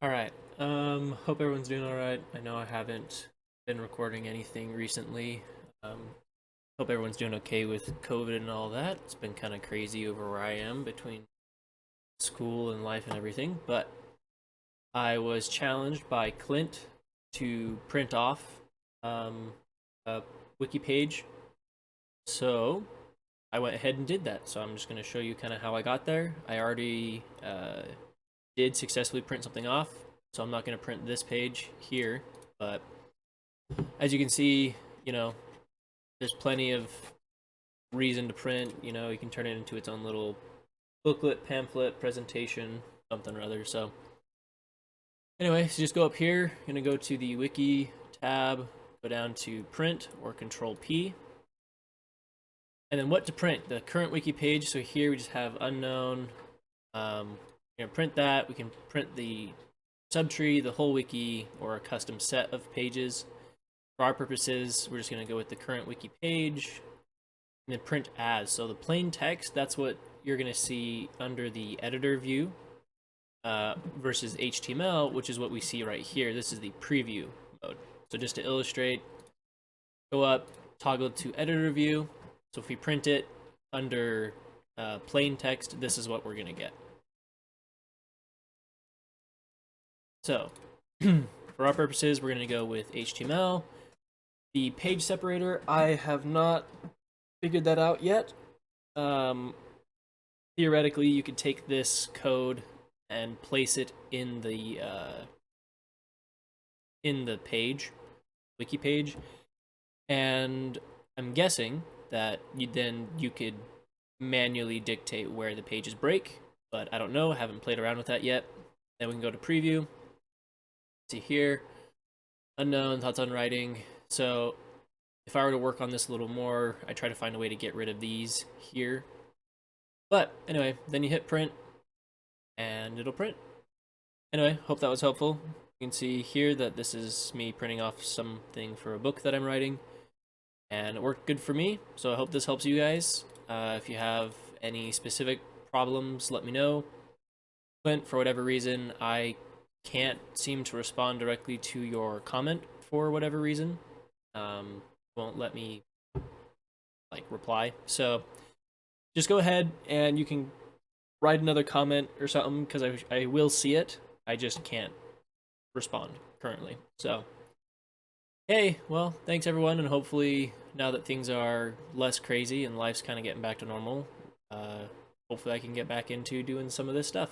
All right. Hope everyone's doing all right. I know I haven't been recording anything recently. Um, Hope everyone's doing okay with COVID and all that. It's been kind of crazy over where I am between school and life and everything. But I was challenged by Clint to print off a wiki page. So I went ahead and did that. So I'm just going to show you kind of how I got there. I already did successfully print something off, so I'm not going to print this page here, but as you can see, there's plenty of reason to print. You can turn it into its own little booklet, pamphlet, presentation, something or other. So anyway, so just go up here, I'm going to go to the wiki tab, go down to print or control P, and then what to print, the current wiki page. So here we just have unknown. Print that. We can print the subtree, the whole wiki, or a custom set of pages. For our purposes, we're just going to go with the current wiki page and then print as. So the plain text, that's what you're going to see under the editor view versus HTML, which is what we see right here. This is the preview mode. So just to illustrate, go up, toggle to editor view. So if we print it under plain text, this is what we're going to get. So for our purposes, we're going to go with HTML. The page separator, I have not figured that out yet. Theoretically, you could take this code and place it in the page, wiki page, and I'm guessing that you could manually dictate where the pages break, but I don't know. I haven't played around with that yet. Then we can go to preview. See here, unknown, thoughts on writing. So if I were to work on this a little more, I try to find a way to get rid of these here. But anyway, then you hit print and it'll print. Anyway, hope that was helpful. You can see here that this is me printing off something for a book that I'm writing, and it worked good for me. So I hope this helps you guys. If you have any specific problems, let me know. Clint, for whatever reason, I can't seem to respond directly to your comment for whatever reason. Won't let me reply. So just go ahead and you can write another comment or something, because I will see it. I just can't respond currently. So hey, well, thanks everyone, and hopefully now that things are less crazy and life's kind of getting back to normal, hopefully I can get back into doing some of this stuff.